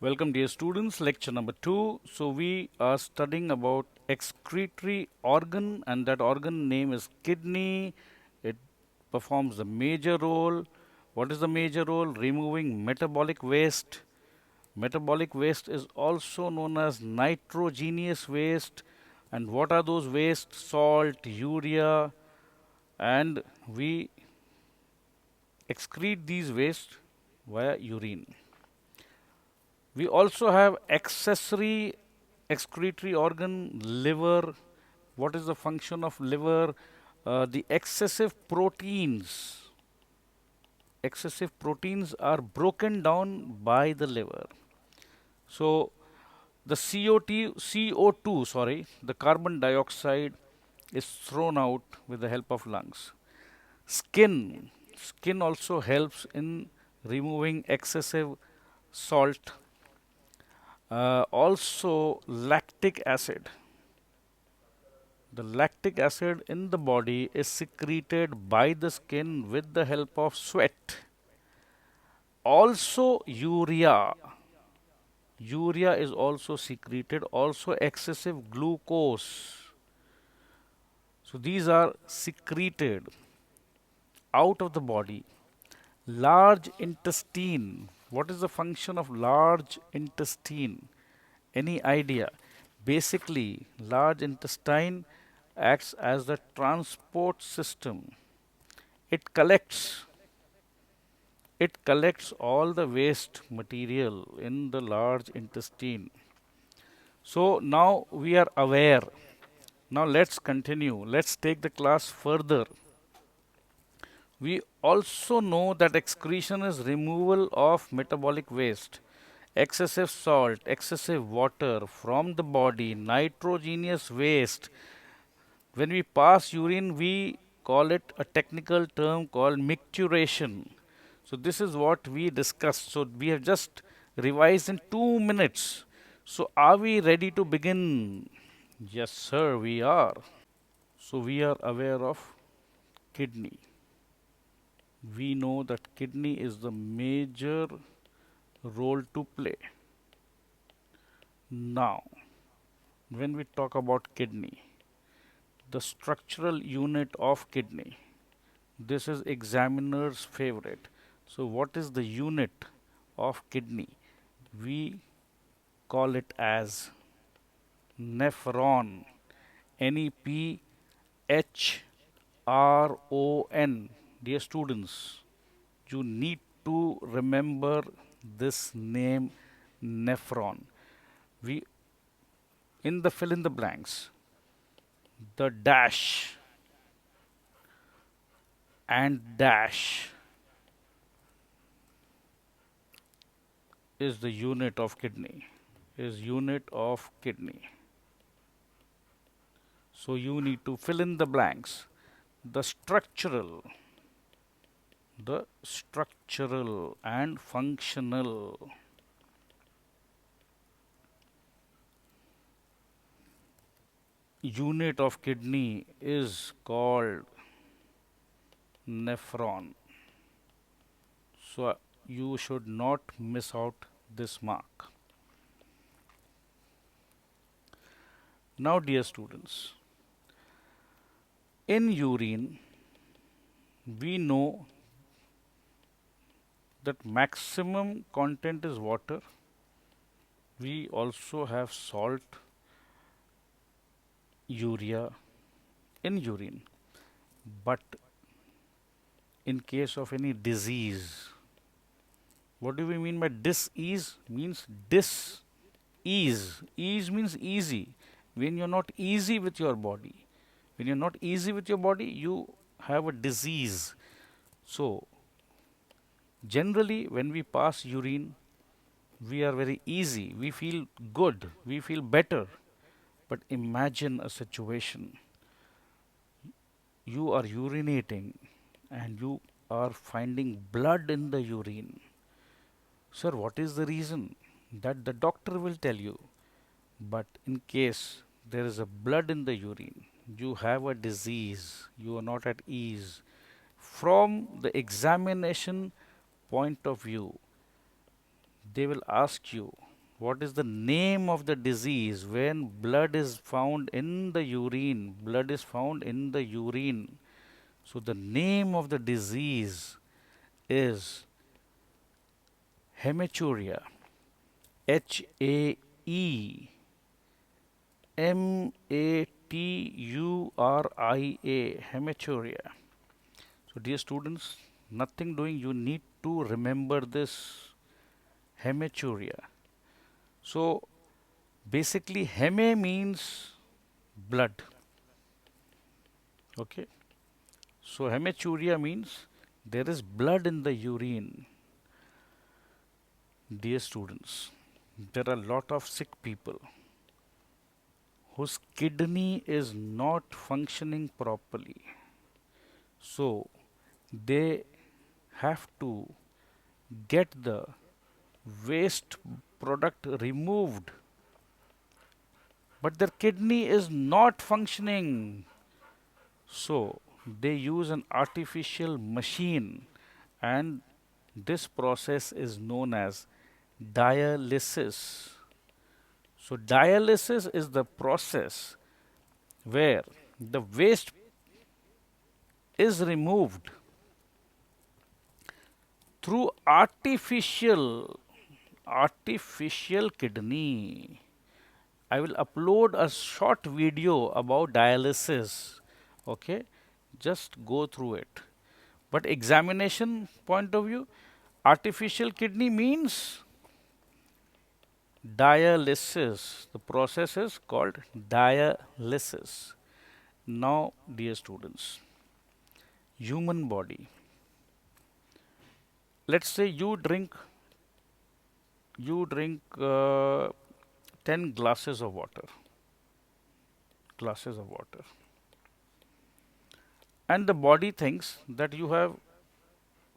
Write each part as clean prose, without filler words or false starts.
Welcome dear students, lecture number 2. So we are studying about excretory organ, and that organ name is kidney. It performs a major role. What is the major role? Removing metabolic waste. Metabolic waste is also known as nitrogenous waste. And what are those waste? Salt, urea, and we excrete these waste via urine. We also have accessory excretory organ, liver. What is the function of liver? The excessive proteins are broken down by the liver. So the CO2, the carbon dioxide is thrown out with the help of lungs. Skin also helps in removing excessive salt. Also lactic acid. The lactic acid in the body is secreted by the skin with the help of sweat. Also urea. Urea is also secreted, also excessive glucose. So these are secreted out of the body. Large intestine. What is the function of large intestine? Any idea? Basically, large intestine acts as the transport system. It collects it collects all the waste material in the large intestine. So now we are aware. Now let's continue. Let's take the class further. We also know that excretion is removal of metabolic waste, excessive salt, excessive water from the body, nitrogenous waste. When we pass urine, we call it a technical term called micturition. So this is what we discussed. So we have just revised in 2 minutes. So are we ready to begin? Yes, sir, we are. So we are aware of kidney. We know that kidney is the major role to play. Now, when we talk about kidney, the structural unit of kidney, this is examiner's favorite. So what is the unit of kidney? We call it as nephron. Nephron. Dear students, you need to remember this name, nephron. We in the fill in the blanks, the dash and dash is the unit of kidney. So you need to fill in the blanks. The structural and functional unit of kidney is called nephron. So you should not miss out this mark. Now dear students, in urine we know that maximum content is water. We also have salt, urea in urine. But in case of any disease, what do we mean by dis-ease? Means dis-ease. Ease means easy. When you're not easy with your body, you have a disease. So generally when we pass urine, we are very easy, we feel good, we feel better. But imagine a situation, you are urinating and you are finding blood in the urine. Sir, what is the reason? That the doctor will tell you. But in case there is a blood in the urine, you have a disease, you are not at ease. From the examination point of view, they will ask you What is the name of the disease when blood is found in the urine? Blood is found in the urine. So the name of the disease is hematuria. Hematuria. Hematuria. So, dear students, nothing doing, you need to remember this hematuria. So, basically, heme means blood. Okay. So, hematuria means there is blood in the urine. Dear students, there are a lot of sick people whose kidney is not functioning properly. So, they have to get the waste product removed, but their kidney is not functioning. So, they use an artificial machine, and this process is known as dialysis. So, dialysis is the process where the waste is removed through artificial kidney. I will upload a short video about dialysis. Okay, just go through it. But examination point of view, artificial kidney means dialysis. The process is called dialysis. Now, dear students, human body. Let's say you drink 10 glasses of water. Glasses of water. And the body thinks that you have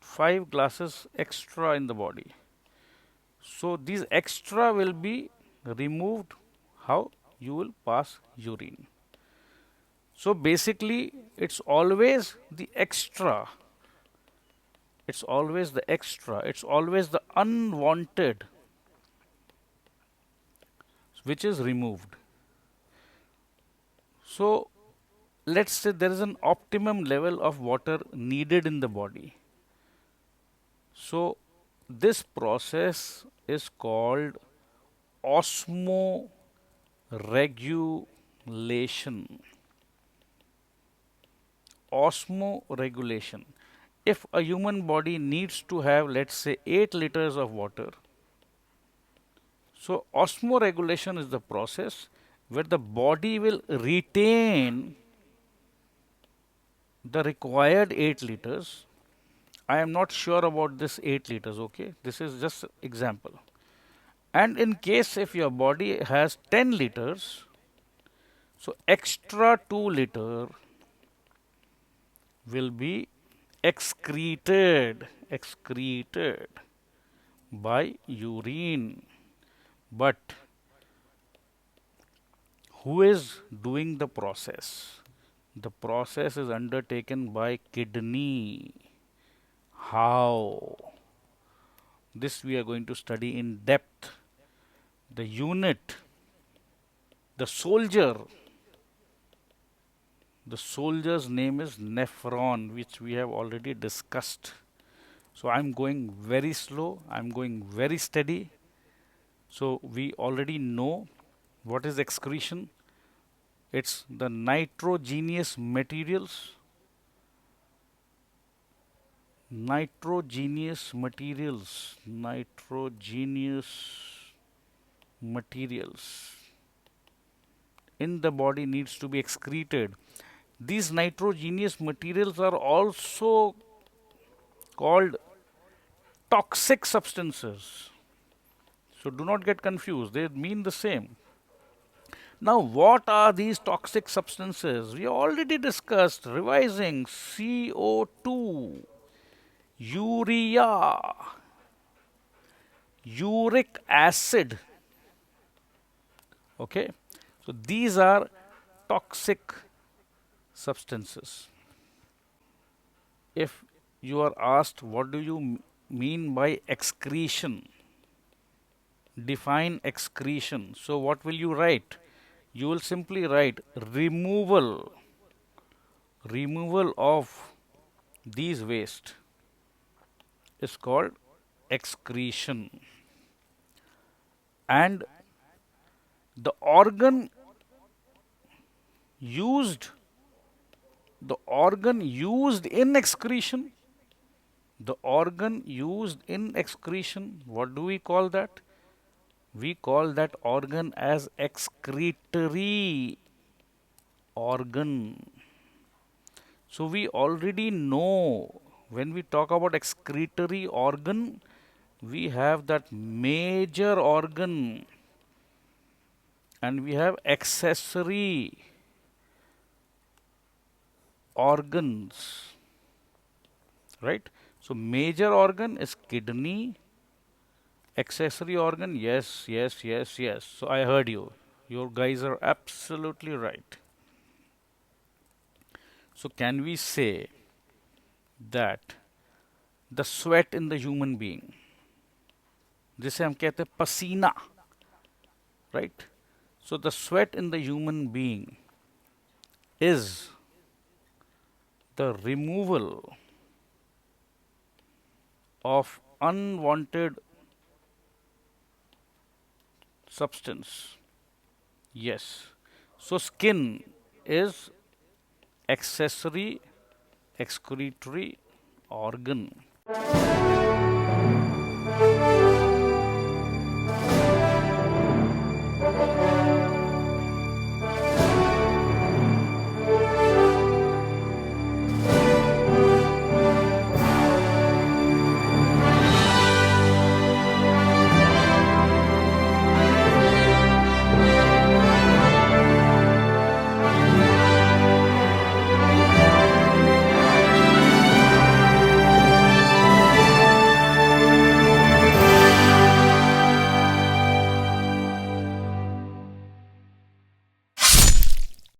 5 glasses extra in the body. So these extra will be removed. How? You will pass urine. So basically, it's always the extra. It's always the extra. It's always the unwanted which is removed. So let's say there is an optimum level of water needed in the body. So this process is called osmoregulation. Osmoregulation. If a human body needs to have, let's say, 8 liters of water, so osmoregulation is the process where the body will retain the required 8 liters. I am not sure about this 8 liters, okay? This is just example. And in case if your body has 10 liters, so extra 2 liter will be excreted by urine. But who is doing the process? The process is undertaken by kidney. How? This we are going to study in depth. The unit, the soldier, the soldier's name is nephron, which we have already discussed. So I'm going very slow, I'm going very steady. So we already know what is excretion. It's the nitrogenous materials. Nitrogenous materials in the body needs to be excreted. These nitrogenous materials are also called toxic substances. So do not get confused, they mean the same. Now, what are these toxic substances? We already discussed revising CO2, urea, uric acid. Okay, so these are toxic substances. If you are asked what do you mean by excretion, define excretion. So what will you write? You will simply write removal of these waste is called excretion. And the organ used, the organ used in excretion, the organ used in excretion, what do we call that? We call that organ as excretory organ. So we already know when we talk about excretory organ, we have that major organ and we have accessory organs, right? So major organ is kidney, accessory organ, yes, yes, yes, yes. So I heard you. You guys are absolutely right. So can we say that the sweat in the human being, जिसे हम कहते हैं पसीना, right? So the sweat in the human being is the removal of unwanted substance. Yes. So skin is accessory excretory organ.